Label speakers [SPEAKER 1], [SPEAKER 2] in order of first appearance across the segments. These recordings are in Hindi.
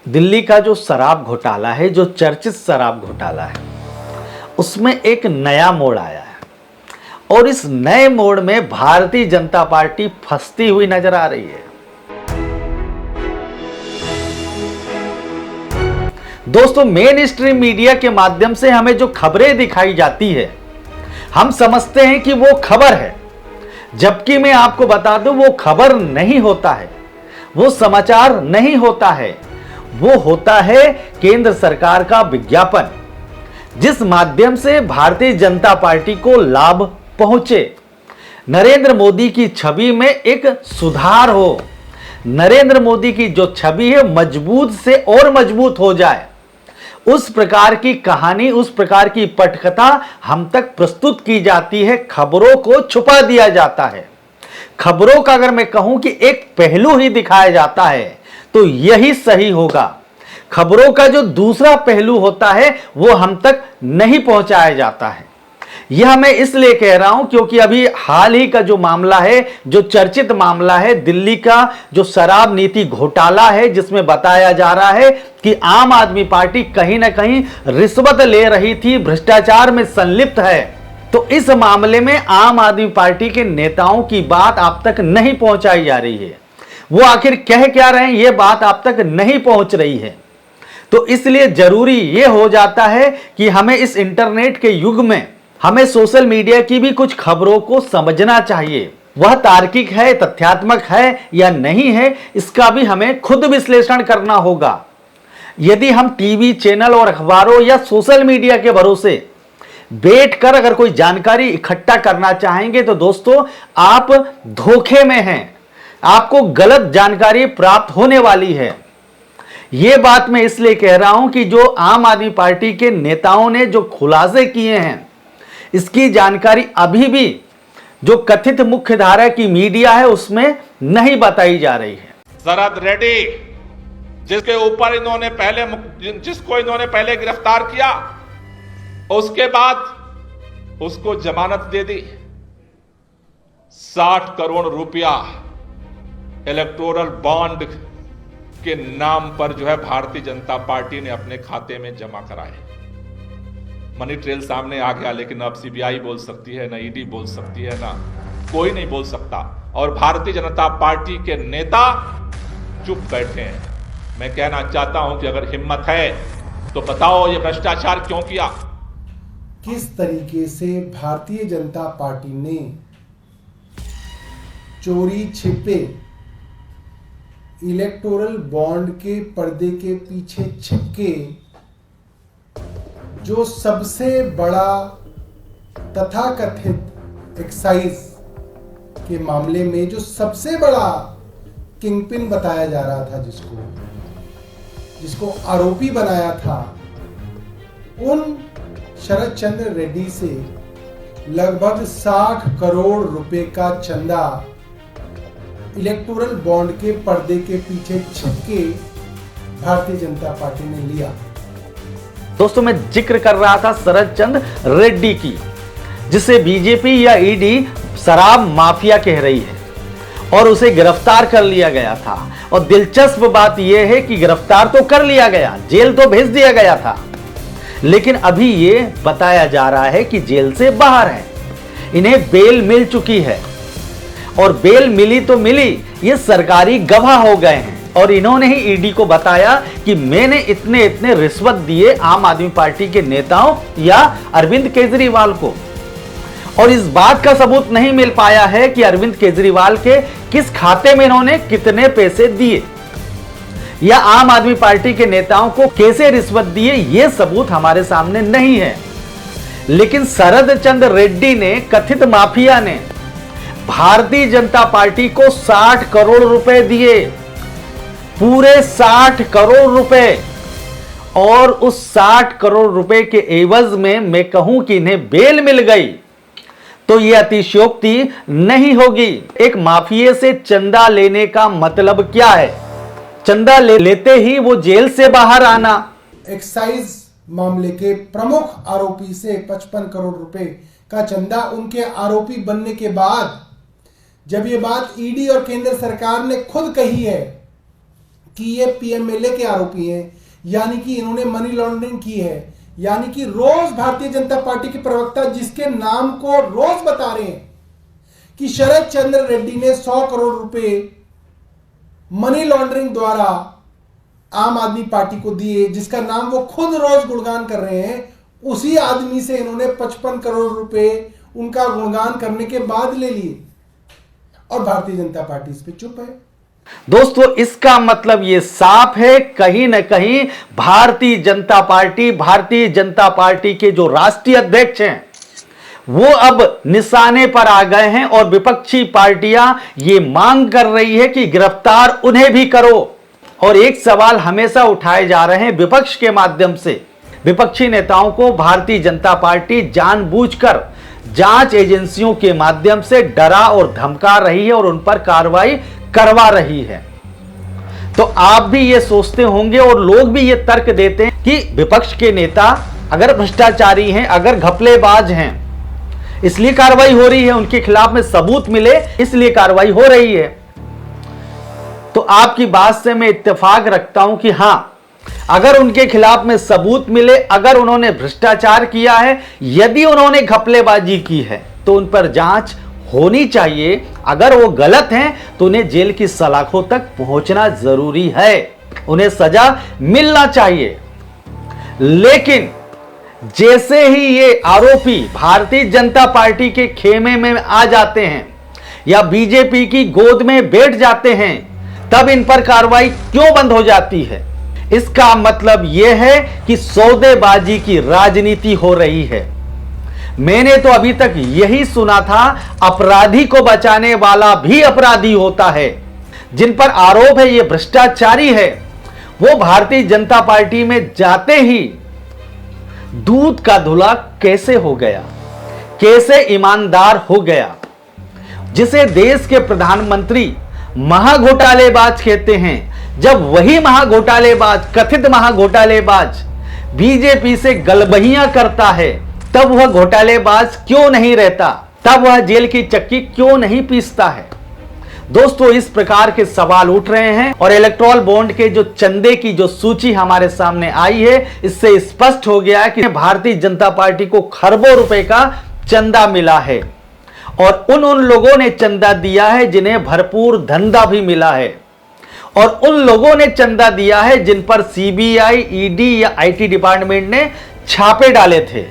[SPEAKER 1] दिल्ली का जो शराब घोटाला है, जो चर्चित शराब घोटाला है, उसमें एक नया मोड़ आया है और इस नए मोड़ में भारतीय जनता पार्टी फंसती हुई नजर आ रही है। दोस्तों, मेन स्ट्रीम मीडिया के माध्यम से हमें जो खबरें दिखाई जाती है, हम समझते हैं कि वो खबर है, जबकि मैं आपको बता दूं वो खबर नहीं होता है, वो समाचार नहीं होता है, वो होता है केंद्र सरकार का विज्ञापन, जिस माध्यम से भारतीय जनता पार्टी को लाभ पहुंचे, नरेंद्र मोदी की छवि में एक सुधार हो, नरेंद्र मोदी की जो छवि है मजबूत से और मजबूत हो जाए, उस प्रकार की कहानी, उस प्रकार की पटकथा हम तक प्रस्तुत की जाती है। खबरों को छुपा दिया जाता है। खबरों का अगर मैं कहूं कि एक पहलू ही दिखाया जाता है तो यही सही होगा। खबरों का जो दूसरा पहलू होता है वो हम तक नहीं पहुंचाया जाता है। यह मैं इसलिए कह रहा हूं क्योंकि अभी हाल ही का जो मामला है, जो चर्चित मामला है, दिल्ली का जो शराब नीति घोटाला है, जिसमें बताया जा रहा है कि आम आदमी पार्टी कहीं ना कहीं रिश्वत ले रही थी, भ्रष्टाचार में संलिप्त है। तो इस मामले में आम आदमी पार्टी के नेताओं की बात आप तक नहीं पहुंचाई जा रही है। वो आखिर कह क्या रहे हैं, यह बात आप तक नहीं पहुंच रही है। तो इसलिए जरूरी यह हो जाता है कि हमें इस इंटरनेट के युग में हमें सोशल मीडिया की भी कुछ खबरों को समझना चाहिए। वह तार्किक है, तथ्यात्मक है या नहीं है, इसका भी हमें खुद विश्लेषण करना होगा। यदि हम टीवी चैनल और अखबारों या सोशल मीडिया के भरोसे बैठकर अगर कोई जानकारी इकट्ठा करना चाहेंगे तो दोस्तों आप धोखे में हैं, आपको गलत जानकारी प्राप्त होने वाली है। यह बात मैं इसलिए कह रहा हूं कि जो आम आदमी पार्टी के नेताओं ने जो खुलासे किए हैं, इसकी जानकारी अभी भी जो कथित मुख्यधारा की मीडिया है उसमें नहीं बताई जा रही है।
[SPEAKER 2] शरद रेड्डी जिसके ऊपर जिसको इन्होंने पहले गिरफ्तार किया, उसके बाद उसको जमानत दे दी। 60 करोड़ रुपया इलेक्टोरल बॉन्ड के नाम पर जो है भारतीय जनता पार्टी ने अपने खाते में जमा कराए। मनी ट्रेल सामने आ गया, लेकिन अब सीबीआई बोल सकती है, ना ईडी बोल सकती है, ना कोई नहीं बोल सकता। और भारतीय जनता पार्टी के नेता चुप बैठे हैं। मैं कहना चाहता हूं कि अगर हिम्मत है तो बताओ ये भ्रष्टाचार क्यों किया।
[SPEAKER 3] किस तरीके से भारतीय जनता पार्टी ने चोरी छिपे इलेक्टोरल बॉन्ड के पर्दे के पीछे छिपके जो सबसे बड़ा तथाकथित एक्साइज के मामले में जो सबसे बड़ा किंगपिन बताया जा रहा था, जिसको आरोपी बनाया था, उन शरद चंद्र रेड्डी से लगभग 60 करोड़ रुपए का चंदा इलेक्टोरल बॉन्ड के पर्दे के पीछे छिपके भारतीय जनता पार्टी ने लिया।
[SPEAKER 1] दोस्तों, मैं जिक्र कर रहा था शरद चंद्र रेड्डी की, जिसे बीजेपी या ईडी शराब माफिया कह रही है और उसे गिरफ्तार कर लिया गया था। और दिलचस्प बात यह है कि गिरफ्तार तो कर लिया गया, जेल तो भेज दिया गया था, लेकिन अभी यह बताया जा रहा है कि जेल से बाहर है, इन्हें बेल मिल चुकी है। और बेल मिली तो मिली, ये सरकारी गवाह हो गए हैं और इन्होंने ही ईडी को बताया कि मैंने इतने इतने रिश्वत दिए आम आदमी पार्टी के नेताओं या अरविंद केजरीवाल को। और इस बात का सबूत नहीं मिल पाया है कि अरविंद केजरीवाल के किस खाते में इन्होंने कितने पैसे दिए या आम आदमी पार्टी के नेताओं को कैसे रिश्वत दिए, यह सबूत हमारे सामने नहीं है। लेकिन शरद चंद्र रेड्डी ने, कथित माफिया ने, भारतीय जनता पार्टी को 60 करोड़ रुपए दिए, पूरे 60 करोड़ रुपए। और उस 60 करोड़ रुपए के एवज में मैं कहूं कि इन्हें बेल मिल गई तो यह अतिशयोक्ति नहीं होगी। एक माफिया से चंदा लेने का मतलब क्या है? चंदा लेते ही वो जेल से बाहर आना।
[SPEAKER 3] एक्साइज मामले के प्रमुख आरोपी से 55 करोड़ रुपए का चंदा उनके आरोपी बनने के बाद, जब ये बात ईडी और केंद्र सरकार ने खुद कही है कि ये पीएमएलए के आरोपी हैं, यानी कि इन्होंने मनी लॉन्ड्रिंग की है, यानी कि रोज भारतीय जनता पार्टी के प्रवक्ता जिसके नाम को रोज बता रहे हैं कि शरद चंद्र रेड्डी ने 100 करोड़ रुपए मनी लॉन्ड्रिंग द्वारा आम आदमी पार्टी को दिए, जिसका नाम वो खुद रोज गुणगान कर रहे हैं, उसी आदमी से इन्होंने 55 करोड़ रुपए उनका गुणगान करने के बाद ले लिए और भारतीय जनता पार्टी इस पे चुप है।
[SPEAKER 1] दोस्तों, इसका मतलब ये साफ है, कहीं ना कहीं भारतीय जनता पार्टी के जो राष्ट्रीय अध्यक्ष हैं वो अब निशाने पर आ गए हैं और विपक्षी पार्टियां ये मांग कर रही है कि गिरफ्तार उन्हें भी करो। और एक सवाल हमेशा उठाए जा रहे हैं विपक्ष के माध्यम से, विपक्षी नेताओं को भारतीय जनता पार्टी जानबूझकर जांच एजेंसियों के माध्यम से डरा और धमका रही है और उन पर कार्रवाई करवा रही है। तो आप भी ये सोचते होंगे और लोग भी ये तर्क देते हैं कि विपक्ष के नेता अगर भ्रष्टाचारी हैं, अगर घपलेबाज हैं, इसलिए कार्रवाई हो रही है, उनके खिलाफ में सबूत मिले इसलिए कार्रवाई हो रही है। तो आपकी बात से मैं इत्तेफाक रखता हूं कि हां, अगर उनके खिलाफ में सबूत मिले, अगर उन्होंने भ्रष्टाचार किया है, यदि उन्होंने घपलेबाजी की है तो उन पर जांच होनी चाहिए। अगर वो गलत हैं तो उन्हें जेल की सलाखों तक पहुंचना जरूरी है, उन्हें सजा मिलना चाहिए। लेकिन जैसे ही ये आरोपी भारतीय जनता पार्टी के खेमे में आ जाते हैं या बीजेपी की गोद में बैठ जाते हैं, तब इन पर कार्रवाई क्यों बंद हो जाती है? इसका मतलब यह है कि सौदेबाजी की राजनीति हो रही है। मैंने तो अभी तक यही सुना था, अपराधी को बचाने वाला भी अपराधी होता है। जिन पर आरोप है ये भ्रष्टाचारी है, वो भारतीय जनता पार्टी में जाते ही दूध का धुला कैसे हो गया, कैसे ईमानदार हो गया। जिसे देश के प्रधानमंत्री महाघोटालेबाज कहते हैं, जब वही महाघोटालेबाज, कथित महाघोटालेबाज बीजेपी से गलबहियां करता है, तब वह घोटालेबाज क्यों नहीं रहता? तब वह जेल की चक्की क्यों नहीं पीसता है? दोस्तों, इस प्रकार के सवाल उठ रहे हैं और इलेक्टोरल बॉन्ड के जो चंदे की जो सूची हमारे सामने आई है, इससे स्पष्ट हो गया है कि भारतीय जनता पार्टी को खरबों रुपए का चंदा मिला है और उन लोगों ने चंदा दिया है जिन्हें भरपूर धंधा भी मिला है, और उन लोगों ने चंदा दिया है जिन पर सीबीआई, ईडी या आईटी डिपार्टमेंट ने छापे डाले थे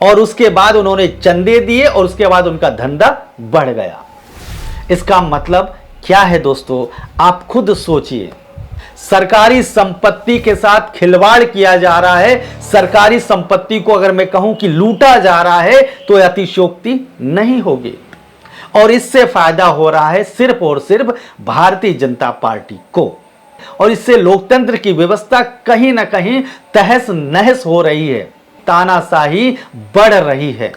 [SPEAKER 1] और उसके बाद उन्होंने चंदे दिए और उसके बाद उनका धंधा बढ़ गया। इसका मतलब क्या है दोस्तों? आप खुद सोचिए। सरकारी संपत्ति के साथ खिलवाड़ किया जा रहा है, सरकारी संपत्ति को अगर मैं कहूं कि लूटा जा रहा है तो अतिशयोक्ति नहीं होगी। और इससे फायदा हो रहा है सिर्फ और सिर्फ भारतीय जनता पार्टी को, और इससे लोकतंत्र की व्यवस्था कहीं ना कहीं तहस नहस हो रही है, तानाशाही बढ़ रही है।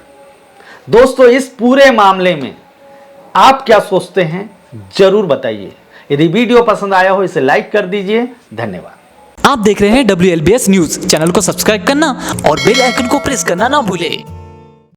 [SPEAKER 1] दोस्तों, इस पूरे मामले में आप क्या सोचते हैं जरूर बताइए। यदि वीडियो पसंद आया हो इसे लाइक कर दीजिए। धन्यवाद।
[SPEAKER 4] आप देख रहे हैं WLBS न्यूज। चैनल को सब्सक्राइब करना और बेल आइकन को प्रेस करना ना भूलें।